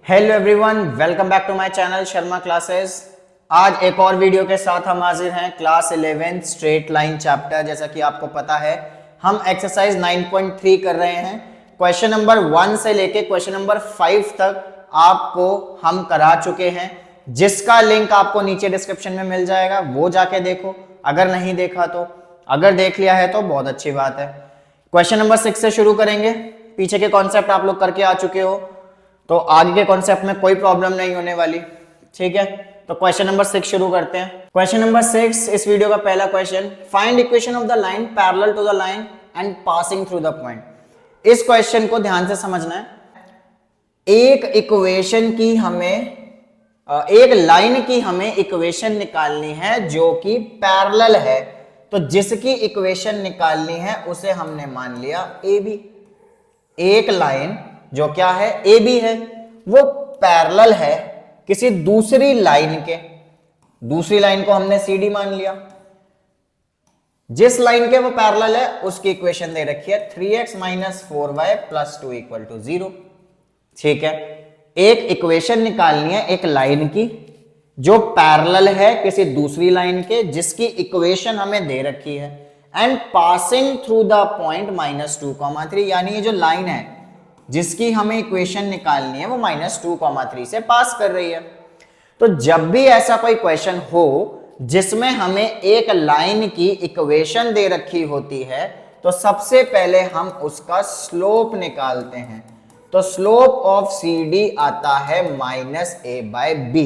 Hello everyone, welcome back to my channel Sharma classes. आज एक और वीडियो के साथ हम हाजिर हैं। क्लास 11 स्ट्रेट लाइन चैप्टर, जैसा कि आपको पता है हम एक्सरसाइज 9.3 कर रहे हैं। क्वेश्चन नंबर 1 से लेके क्वेश्चन नंबर 5 तक आपको हम करा चुके हैं, जिसका लिंक आपको नीचे डिस्क्रिप्शन में मिल जाएगा। वो जाके देखो, अगर नहीं देखा तो। अगर देख लिया है तो बहुत अच्छी बात है। क्वेश्चन नंबर 6 से शुरू करेंगे। पीछे के कॉन्सेप्ट आप लोग करके आ चुके हो, तो आगे के कॉन्सेप्ट में कोई प्रॉब्लम नहीं होने वाली। ठीक है, तो क्वेश्चन नंबर 6 शुरू करते हैं। क्वेश्चन नंबर 6 इस वीडियो का पहला question, find equation of the line parallel to the line and passing through the point. इस क्वेश्चन को ध्यान से समझना है। एक इक्वेशन की हमें एक लाइन की हमें इक्वेशन निकालनी है जो कि पैरेलल है। तो जिसकी इक्वेशन निकालनी है उसे हमने मान लिया ए बी। एक लाइन जो क्या है, ए बी है, वो पैरेलल है किसी दूसरी लाइन के। दूसरी लाइन को हमने सी डी मान लिया। जिस लाइन के वो पैरेलल है उसकी इक्वेशन दे रखी है 3x - 4y + 2 = 0। ठीक है, एक इक्वेशन निकालनी है एक लाइन की जो पैरेलल है किसी दूसरी लाइन के, जिसकी इक्वेशन हमें दे रखी है, and passing through the point -2, 3। यानी ये जो लाइन है जिसकी हमें इक्वेशन निकालनी है वो -2, 3 से पास कर रही है। तो जब भी ऐसा कोई क्वेश्चन हो जिसमें हमें एक लाइन की इक्वेशन दे रखी होती है, तो सबसे पहले हम उसका स्लोप निकालते हैं। तो स्लोप ऑफ सी डी आता है -a/b।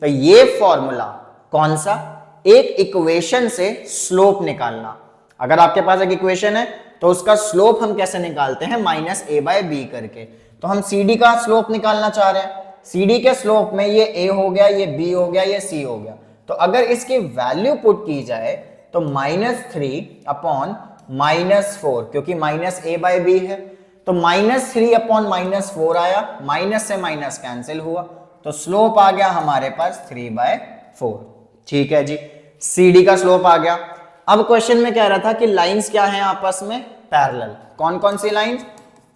तो ये फॉर्मूला कौन सा, एक इक्वेशन से स्लोप निकालना। अगर आपके पास एक इक्वेशन है तो उसका स्लोप हम कैसे निकालते हैं, -a/b करके। तो हम CD का स्लोप निकालना चाह रहे हैं। CD के स्लोप में ये a हो गया, ये b हो गया, ये c हो गया। तो अगर इसकी वैल्यू पुट की जाए तो -3/-4, क्योंकि -a/b है तो -3/-4 आया, माइनस से माइनस कैंसिल हुआ, तो स्लोप आ गया हमारे पास 3/4। ठीक है जी, CD का स्लोप आ गया। अब क्वेश्चन में कह रहा था कि लाइंस क्या हैं आपस में, पैरेलल। कौन कौन सी lines,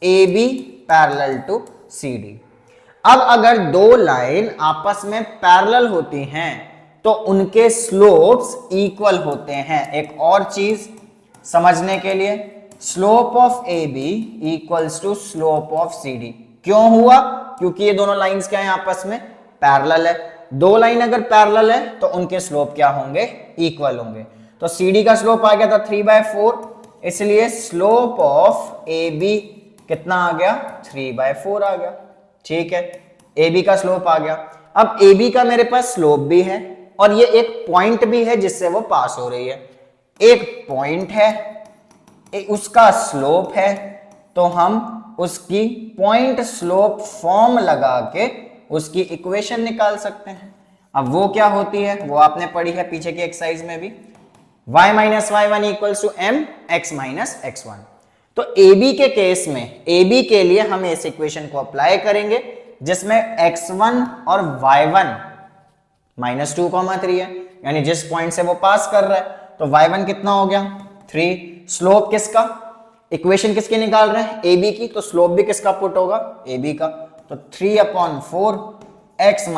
A B parallel to C D. अब अगर दो लाइन आपस में पैरेलल होती हैं तो उनके स्लोप्स इक्वल होते हैं। एक और चीज समझने के लिए, slope of A B equals to slope of C D. क्यों हुआ, क्योंकि ये दोनों लाइंस क्या है आपस में, पैरेलल है। दो लाइन अगर पैरेलल है तो उनके स्लोप क्या होंगे, इक्वल होंगे। तो CD का स्लोप आ गया था 3/4, इसलिए स्लोप ऑफ AB कितना आ गया, 3/4 आ गया। ठीक है, AB का स्लोप आ गया। अब AB का मेरे पास स्लोप भी है और ये एक पॉइंट भी है जिससे वो पास हो रही है। एक पॉइंट है, उसका स्लोप है, तो हम उसकी पॉइंट स्लोप फॉर्म लगा के उसकी इक्वेशन निकाल सकते हैं। अब वो क्या होती है वो आपने पढ़ी है पीछे की एक्सरसाइज में भी, y - y1 = mx - x1। तो AB के केस में, AB के लिए हम इस इक्वेशन को अप्लाई करेंगे जिसमें x1 और y1 -2, 3 है, यानी जिस पॉइंट से वो पास कर रहा है। तो y1 कितना हो गया, 3। स्लोप किसका, इक्वेशन किसकी निकाल रहे हैं, AB की, तो स्लोप भी किसका पुट होगा, AB का। तो 3/4 x -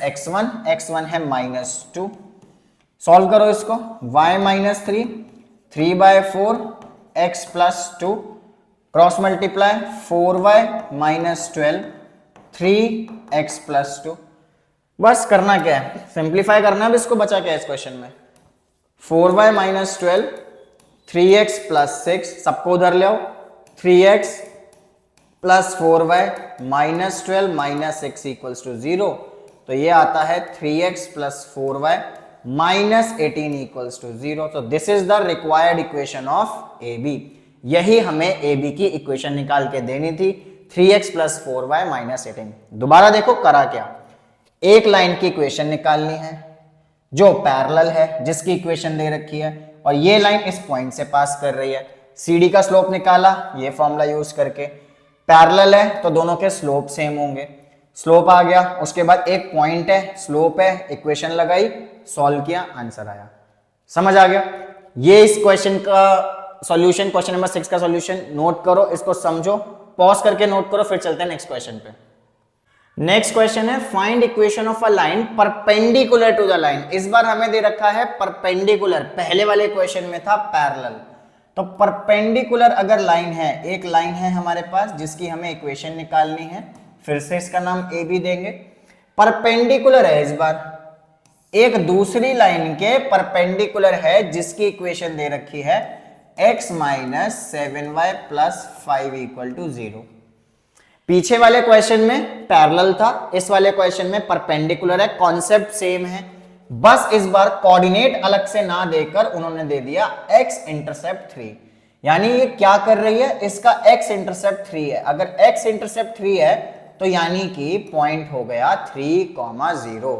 x1, x1 है -2। सॉल्व करो इसको, y - 3, 3/4 x + 2, cross multiply 4y - 12, 3x + 2। बस करना क्या है, सिंप्लीफाई करना है। अब इसको बचा क्या है इस क्वेश्चन में, 4y - 12, 3x + 6, सबको उधर ले आओ, 3x + 4y - 12 - 6 = 0। तो ये आता है 3x + 4y -18 = 0। तो this is the required equation of AB। यही हमें AB की इक्वेशन निकाल के देनी थी, 3x + 4y -18। दोबारा देखो करा क्या, एक लाइन की इक्वेशन निकालनी है जो पैरेलल है, जिसकी इक्वेशन दे रखी है, और ये लाइन इस पॉइंट से पास कर रही है। CD का स्लोप निकाला ये फॉर्मूला यूज करके, पैरेलल है तो दोनों के स्लोप सेम होंगे। स्लोप आ गया, उसके बाद एक पॉइंट है, स्लोप है, इक्वेशन लगाई, सॉल्व किया, आंसर आया। समझ आ गया। ये इस क्वेश्चन का सॉल्यूशन, क्वेश्चन नंबर 6 का सॉल्यूशन नोट करो, इसको समझो, पॉज करके नोट करो, फिर चलते हैं नेक्स्ट क्वेश्चन पे। नेक्स्ट क्वेश्चन है find equation of a line perpendicular to the line. इस बार हमें दे रखा है परपेंडिकुलर, पहले वाले क्वेश्चन में था पैरेलल। तो परपेंडिकुलर अगर लाइन है, एक लाइन है हमारे पास जिसकी हमें इक्वेशन निकालनी है, फिर से इसका नाम ए बी देंगे। परपेंडिकुलर है इस बार, एक दूसरी लाइन के परपेंडिकुलर है जिसकी इक्वेशन दे रखी है x minus 7y plus 5 equal to 0। पीछे वाले क्वेश्चन में पैरेलल था, इस वाले क्वेश्चन में परपेंडिकुलर है, कॉन्सेप्ट सेम है, बस इस बार कोऑर्डिनेट अलग से ना देकर उन्होंने दे दिया x इंटरसेप्ट 3। यानी ये क्या कर रही है, इसका x इंटरसेप्ट 3 है। अगर x इंटरसेप्ट 3 है तो यानी कि पॉइंट हो गया 3,0।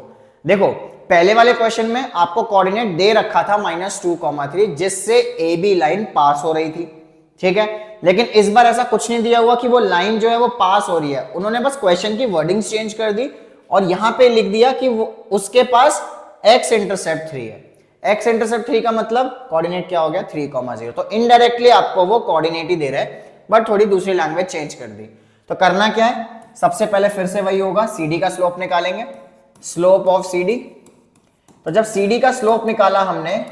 देखो पहले वाले क्वेश्चन में आपको कोऑर्डिनेट दे रखा था -2,3 जिससे ए बी लाइन पास हो रही थी, ठीक है। लेकिन इस बार ऐसा कुछ नहीं दिया हुआ कि वो लाइन जो है वो पास हो रही है, उन्होंने बस क्वेश्चन की वर्डिंग्स चेंज कर दी और यहां पे लिख दिया कि वो उसके पास x इंटरसेप्ट 3 है। x इंटरसेप्ट 3 का मतलब कोऑर्डिनेट क्या हो गया 3,0। तो इनडायरेक्टली आपको वो कोऑर्डिनेट ही दे रहा है बट थोड़ी दूसरी लैंग्वेज चेंज कर दी। तो करना क्या है, सबसे पहले फिर से वही होगा, CD का स्लोप निकालेंगे, स्लोप ऑफ CD। तो जब CD का स्लोप निकाला हमने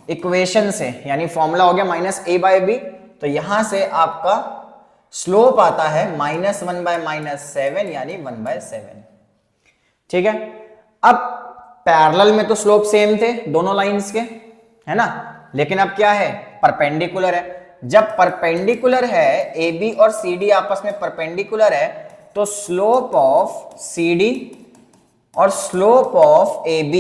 इक्वेशन से, यानी फॉर्मूला हो गया -a/b, तो यहां से आपका स्लोप आता है -1/-7 यानी 1/7, ठीक है। अब पैरेलल में तो स्लोप सेम थे दोनों लाइंस के, है ना, लेकिन अब क्या है, परपेंडिकुलर है। जब परपेंडिकुलर है, AB और CD आपस में परपेंडिकुलर है, तो स्लोप ऑफ CD और स्लोप ऑफ AB,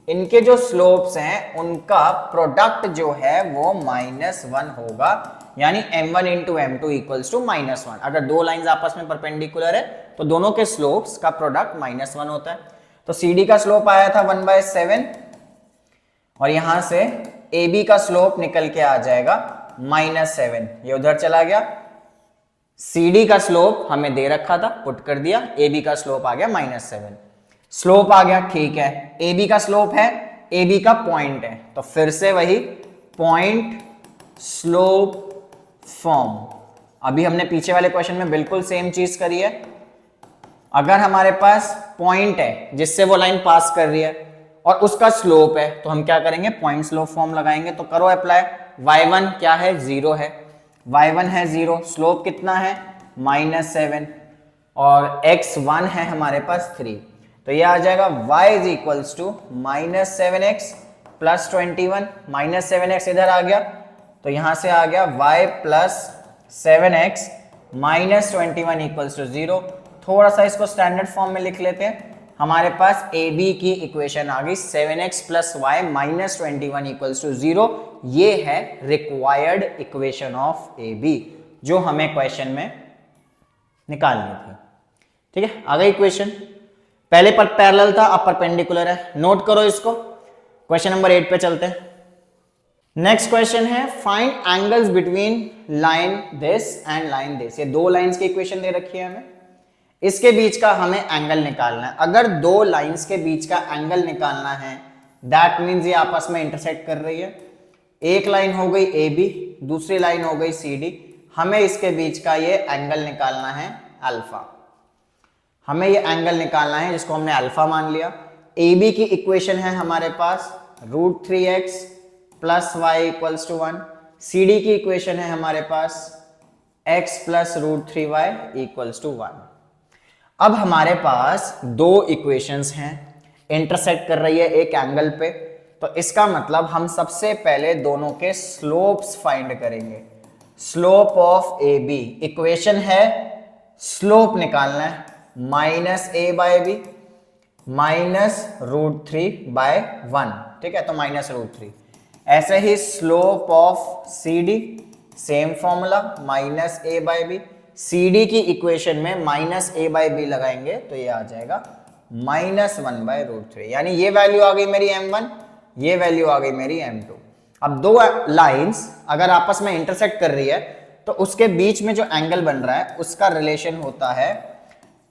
इनके जो स्लोप्स हैं उनका प्रोडक्ट जो है वो -1 होगा, यानी m1 into m2 equals to -1। अगर दो लाइंस आपस में परपेंडिकुलर है तो दोनों के स्लोप्स का प्रोडक्ट -1 होता है। तो CD का स्लोप आया था 1/7 और यहां से AB का स्लोप निकल के आ जाएगा -7, ये उधर चला गया। CD का स्लोप हमें दे रखा था, पुट कर दिया, AB का स्लोप आ गया -7, स्लोप आ गया, ठीक है। AB का स्लोप है, AB का पॉइंट है, तो फिर से वही पॉइंट स्लोप फॉर्म। अभी हमने पीछे वाले क्वेश्चन में बिल्कुल सेम चीज करी है। अगर हमारे पास पॉइंट है जिससे वो लाइन पास कर रही है और उसका स्लोप है, तो हम क्या करेंगे, पॉइंट स्लोप फॉर्म लगाएंगे। तो करो अप्लाई। y1 क्या है, 0 है, y1 है 0, स्लोप कितना है -7 और x1 है हमारे पास 3, तो ये आ जाएगा y is equals to -7x plus 21, -7x इधर आ गया तो यहां से आ गया y plus 7x minus 21 equals to 0। थोड़ा सा इसको स्टैंडर्ड फॉर्म में लिख लेते हैं। हमारे पास AB की इक्वेशन आ गई 7x plus y minus 21 equals to 0। ये है रिक्वायर्ड इक्वेशन ऑफ AB जो हमें क्वेश्चन में निकालनी थी, ठीक है। आ गई इक्वेशन, पहले पर पैरेलल था, अब परपेंडिकुलर है, नोट करो इसको। क्वेश्चन नंबर 8 पे चलते हैं। नेक्स्ट क्वेश्चन है find angles between line this and line this. ये दो लाइंस की इक्वेशन दे रखी है हमें, इसके बीच का हमें एंगल निकालना है। अगर दो लाइंस के बीच का एंगल निकालना है दैट मींस ये आपस में इंटरसेक्ट कर रही है। एक लाइन हो गई AB, दूसरी लाइन हो गई CD, हमें इसके बीच का ये एंगल निकालना है अल्फा। हमें ये एंगल निकालना है जिसको हमने अल्फा मान लिया। AB की इक्वेशन है हमारे पास √3x plus y equals to 1। CD की इक्वेशन है हमारे पास x plus √3y equals to 1। अब हमारे पास दो इक्वेशंस हैं, इंटरसेक्ट कर रही है एक एंगल पे, तो इसका मतलब हम सबसे पहले दोनों के स्लोप्स फाइंड करेंगे। स्लोप ऑफ AB, इक्वेशन है स्लोप निकालना है -a/b माइनस √3/1, ठीक है, तो -√3। ऐसे ही slope of CD, same formula -a/b। CD की इक्वेशन में -a/b लगाएंगे तो ये आ जाएगा -1/√3, यानी ये वैल्यू आ गई मेरी m1, ये वैल्यू आ गई मेरी m2। अब दो लाइंस अगर आपस में इंटरसेक्ट कर रही है तो उसके बीच में जो एंगल बन रहा है उसका रिलेशन होता है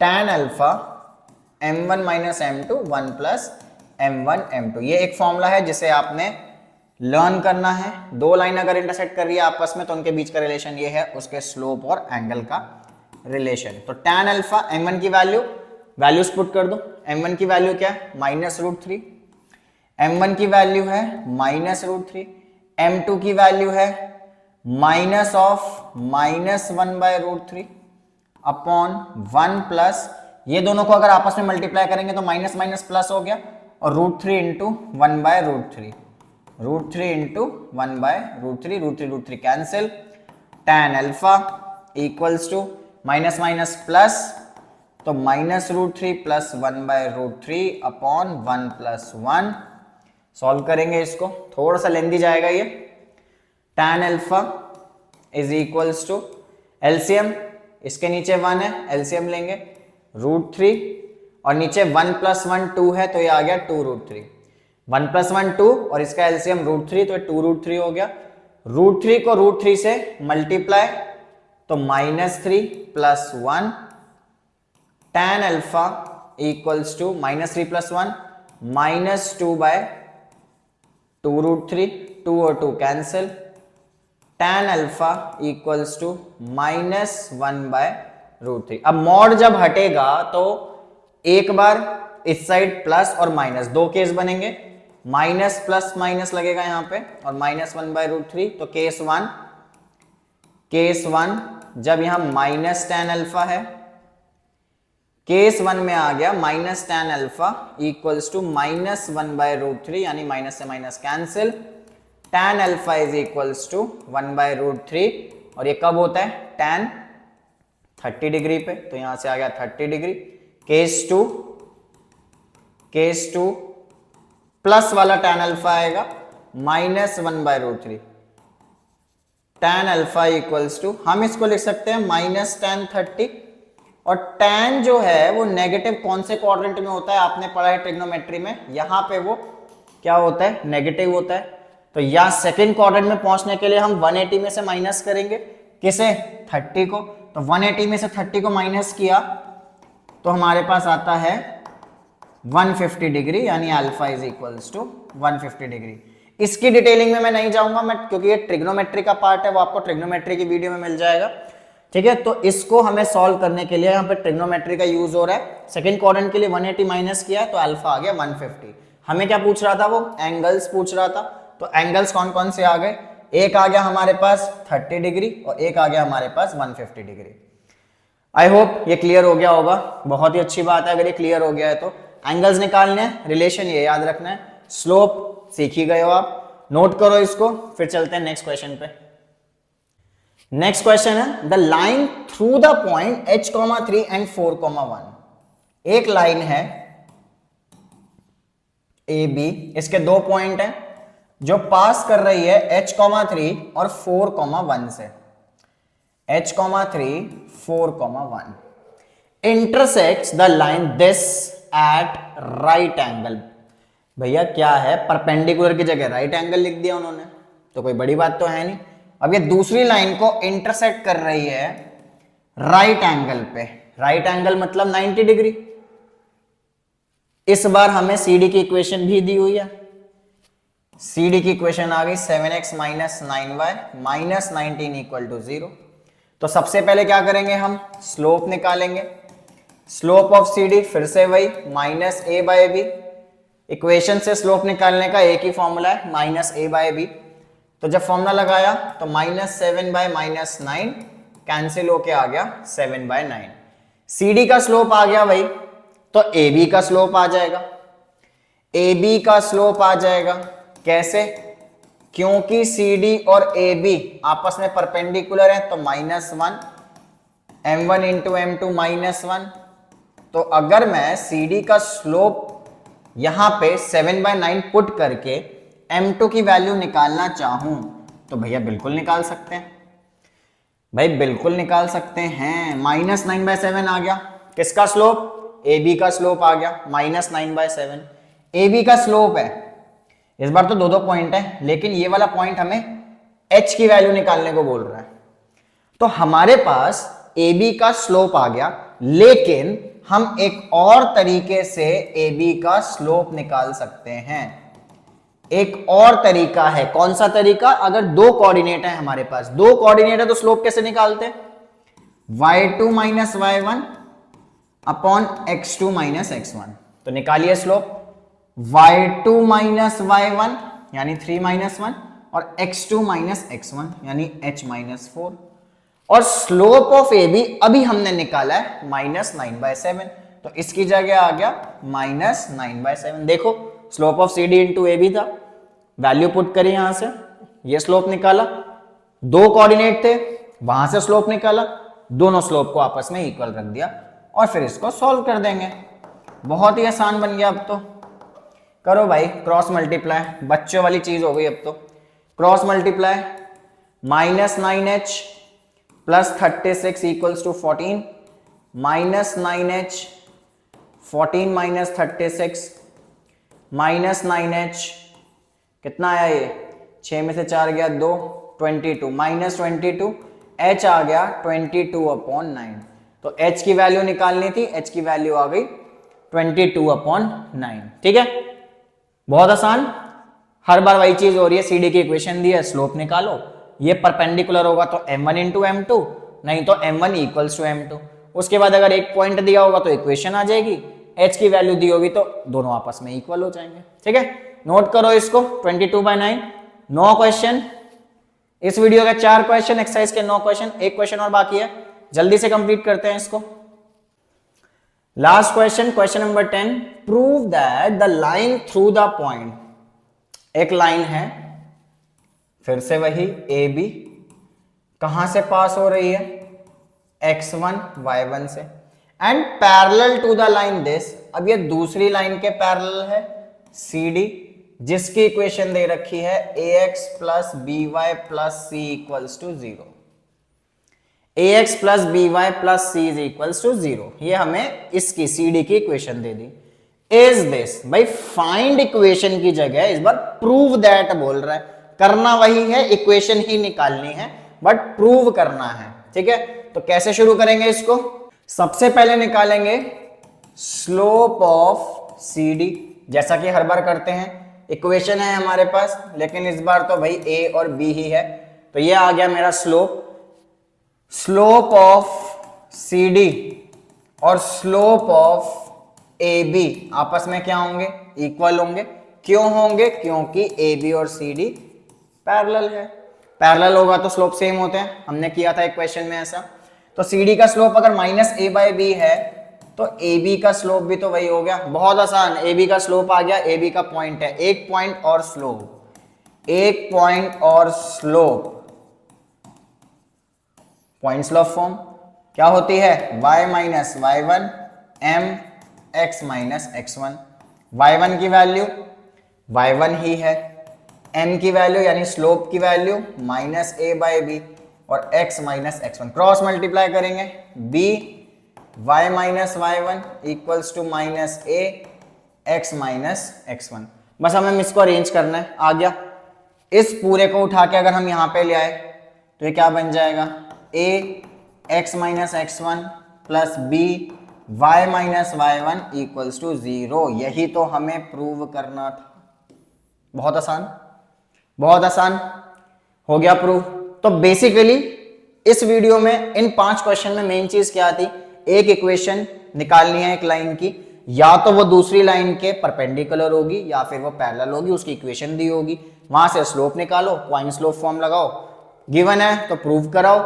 tan alpha m1 minus m2 1 plus m1 m2। ये एक फॉर्मूला है जिसे आपने लर्न करना है। दो लाइन अगर इंटरसेक्ट कर रही है आपस में तो उनके बीच का रिलेशन ये है उसके स्लोप और एंगल का रिलेशन। तो tan अल्फा m1 की वैल्यू वैल्यूज पुट कर दो। m1 की वैल्यू क्या है, -√3, m1 की वैल्यू है -√3, m2 की वैल्यू है -(-1/√3) अपॉन 1 प्लस, ये दोनों को अगर आपस में मल्टीप्लाई करेंगे तो माइनस माइनस प्लस हो गया, और √3 into 1/√3, √3 into 1/√3, √3 cancel, tan alpha equals to minus minus plus, तो -√3 प्लस 1/√3 अपॉन 1 प्लस 1। सॉल्व करेंगे इसको, थोड़ा सा लेंदी जाएगा ये। tan alpha is equals to LCM, इसके नीचे 1 है, एलसीएम लेंगे √3, और नीचे 1 प्लस 1 2 है, तो ये आ गया 2√3, 1 प्लस 1 2, और इसका एलसीएम √3, तो 2√3 हो गया। √3 को √3 से मल्टीप्लाई, तो -3 plus 1, tan alpha equals to -3 plus 1 -2/2√3, 2 और 2 cancel, tan alpha equals to -1/√3। अब मॉड जब हटेगा तो एक बार इस साइड प्लस और माइनस, दो केस बनेंगे, माइनस प्लस माइनस लगेगा यहां पे, और -1/√3, तो केस वन जब यहां -tan अल्फा है, केस 1 में आ गया -tan अल्फा इक्वल्स टू -1/√3, यानी माइनस से minus cancel, tan alpha is equals to 1/√3, और ये कब होता है, tan 30 डिग्री पे, तो यहां से आ गया 30 डिग्री। केस टू प्लस वाला tan अल्फा आएगा -1/√3, tan अल्फा इक्वल्स टू, हम इसको लिख सकते हैं -tan 30, और tan जो है वो नेगेटिव कौन से क्वाड्रेंट में होता है, आपने पढ़ा है ट्रिग्नोमेट्री में, यहां पे वो क्या होता है, नेगेटिव होता है। तो या सेकंड क्वाड्रेंट में पहुंचने के लिए हम 180 में से माइनस करेंगे, किसे, 30 को, तो 180 में से 30 को माइनस किया तो हमारे पास आता है 150 डिग्री, यानी alpha is equals to 150 degree. इसकी डिटेलिंग में मैं नहीं जाऊंगा मैं, क्योंकि ये ट्रिग्नोमेट्री का पार्ट है, वो आपको ट्रिग्नोमेट्री की वीडियो में मिल जाएगा, ठीक है। तो इसको हमें सॉल्व करने के लिए यहाँ पे ट्रिग्नोमेट्री का यूज हो रहा है। सेकंड क्वाड्रेंट के लिए 180 माइनस किया तो अल्फा आ गया 150। हमें क्या पूछ रहा था, वो एंगल्स पूछ रहा था, तो एंगल्स कौन कौन से आ गए, एक आ गया हमारे पास 30 डिग्री और एक आ गया हमारे पास 150 डिग्री। आई होप ये क्लियर हो गया होगा, बहुत ही अच्छी बात है अगर ये क्लियर हो गया है। तो एंगल्स निकालने हैं, रिलेशन ये याद रखना है, स्लोप सीख ही गए हो आप, नोट करो इसको, फिर चलते हैं नेक्स्ट क्वेश्चन पे। नेक्स्ट क्वेश्चन है, the line through the point h,3 and 4,1। एक लाइन है ए बी, इसके दो पॉइंट हैं जो पास कर रही है h,3 और 4,1 से, h,3 4,1 intersects the line this eight right angle. भैया क्या है, परपेंडिकुलर की जगह राइट एंगल लिख दिया उन्होंने, तो कोई बड़ी बात तो है नहीं। अब ये दूसरी लाइन को इंटरसेक्ट कर रही है राइट एंगल पे, राइट एंगल मतलब 90 डिग्री। इस बार हमें CD की इक्वेशन भी दी हुई है, CD की इक्वेशन आ गई 7x minus 9y minus 19 equal to 0। तो सबसे पहले क्या करेंगे, हम स्लोप निकालेंगे, स्लोप ऑफ CD फिर से वही -a/b। इक्वेशन से स्लोप निकालने का एक ही फॉर्मूला है, -a/b। तो जब फॉर्मूला लगाया तो -7/-9 कैंसिल होके आ गया 7/9। CD का स्लोप आ गया भाई, तो AB का स्लोप आ जाएगा, AB का स्लोप आ जाएगा। कैसे, क्योंकि CD और AB आपस में परपेंडिकुलर है, तो -1 m1 इंटू m2 -1। तो अगर मैं CD का स्लोप यहां पे 7/9 पुट करके m2 की वैल्यू निकालना चाहूं तो भैया बिल्कुल निकाल सकते हैं, भाई बिल्कुल निकाल सकते हैं। -9/7 आ गया, किसका स्लोप, AB का स्लोप आ गया -9/7। AB का स्लोप है, इस बार तो दो दो पॉइंट है, लेकिन ये वाला पॉइंट हमें h की वैल्यू निकालने को बोल रहा है। तो हमारे पास AB का स्लोप आ गया, लेकिन हम एक और तरीके से AB का स्लोप निकाल सकते हैं। एक और तरीका है, कौन सा तरीका, अगर दो कोऑर्डिनेट है हमारे पास, दो कोऑर्डिनेट है तो स्लोप कैसे निकालते हैं, y2 - y1 upon x2 minus x1। तो निकालिए स्लोप y2 माइनस y1 यानी 3 माइनस 1 और x2 माइनस x1 यानी h माइनस 4। और स्लोप ऑफ ए बी अभी हमने निकाला है -9/7, तो इसकी जगह आ गया -9/7। देखो slope of C D into A B था, वैल्यू पुट करी यहां से, ये स्लोप निकाला, दो कोऑर्डिनेट थे वहां से स्लोप निकाला, दोनों स्लोप को आपस में इक्वल रख दिया और फिर इसको सॉल्व कर देंगे। बहुत ही आसान बन गया। अब तो करो भाई क्रॉस मल्टीप्लाई, बच्चों वाली चीज हो गई अब तो। Cross multiply -9h plus 36 equals to 14, -9h 14 minus 36 -9h कितना आया ये, 6 में से 4 गया 2, 22 -22 h आ गया 22/9। तो h की वैल्यू निकालनी थी, h की वैल्यू आ गई 22/9। ठीक है, बहुत आसान। हर बार वही चीज हो रही है, सीडी की इक्वेशन दी है, स्लोप निकालो, ये परपेंडिकुलर होगा तो m1 इंटू m2, नहीं तो m1 इक्वल्स टू m2। उसके बाद अगर एक पॉइंट दिया होगा तो इक्वेशन आ जाएगी, h की वैल्यू दी होगी तो दोनों आपस में इक्वल हो जाएंगे। ठीक है, नोट करो इसको, 22/9। 9 क्वेश्चन, इस वीडियो के 4 क्वेश्चन, एक्सरसाइज के 9 क्वेश्चन, एक क्वेश्चन और बाकी है, जल्दी से कंप्लीट करते हैं इसको। Last question, question number 10, prove that the line through the point. एक लाइन है, फिर से वही ए बी, कहां से पास हो रही है, x1 y1 से, and parallel to the line this. अब ये दूसरी लाइन के पैरेलल है CD, जिसकी इक्वेशन दे रखी है ax plus by plus c equals to 0। ax plus by plus c is equals to 0, ये हमें इसकी CD की इक्वेशन दे दी। इज दिस, भाई फाइंड इक्वेशन की जगह इस बार प्रूव दैट बोल रहा है। करना वही है, इक्वेशन ही निकालनी है बट प्रूव करना है। ठीक है, तो कैसे शुरू करेंगे इसको, सबसे पहले निकालेंगे स्लोप ऑफ CD, जैसा कि हर बार करते हैं। इक्वेशन है हमारे पास, लेकिन इस बार तो भाई A और B ही है, तो ये आ गया मेरा स्लोप। स्लोप ऑफ CD और स्लोप ऑफ AB आपस में क्या होंगे, इक्वल होंगे। क्यों होंगे, क्योंकि AB और CD पैरेलल है। पैरेलल होगा तो स्लोप सेम होते हैं, हमने किया था एक क्वेश्चन में ऐसा। तो CD का स्लोप अगर -a/b है तो AB का स्लोप भी तो वही हो गया। बहुत आसान, AB का स्लोप आ गया, AB का पॉइंट है, एक पॉइंट और स्लोप, एक पॉइंट और स्लोप, पॉइंट स्लोप फॉर्म क्या होती है, y minus y1 m x minus x1। y1 की वैल्यू y1 ही है, m की वैल्यू यानी स्लोप की वैल्यू -a/b और x minus x1। Cross multiply करेंगे, b y minus y1 equals to -a x minus x1। बस हमें इसको अरेंज करना है, आ गया। इस पूरे को उठा के अगर हम यहां पे ले आए तो ये क्या बन जाएगा, a x minus x1 plus b y minus y1 equals to 0। यही तो हमें प्रूव करना था। बहुत आसान, बहुत आसान हो गया प्रूव। तो बेसिकली इस वीडियो में इन 5 क्वेश्चन में मेन चीज क्या थी, एक इक्वेशन निकालनी है एक लाइन की, या तो वो दूसरी लाइन के परपेंडिकुलर होगी या फिर वो पैरेलल होगी, उसकी इक्वेशन दी होगी, वहां से स्लोप निकालो, पॉइंट स्लोप फॉर्म लगाओ, गिवन है तो प्रूव कराओ,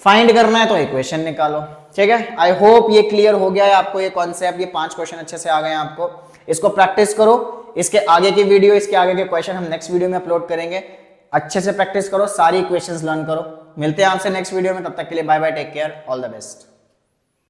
फाइंड करना है तो इक्वेशन निकालो। ठीक है, आई होप ये क्लियर हो गया है आपको ये कॉन्सेप्ट, ये 5 क्वेश्चन अच्छे से आ गए हैं आपको। इसको प्रैक्टिस करो, इसके आगे की वीडियो, इसके आगे के क्वेश्चन हम नेक्स्ट वीडियो में अपलोड करेंगे। अच्छे से प्रैक्टिस करो, सारी इक्वेशंस लर्न करो। मिलते हैं आपसे नेक्स्ट वीडियो में, तब तक के लिए bye bye, take care, all the best.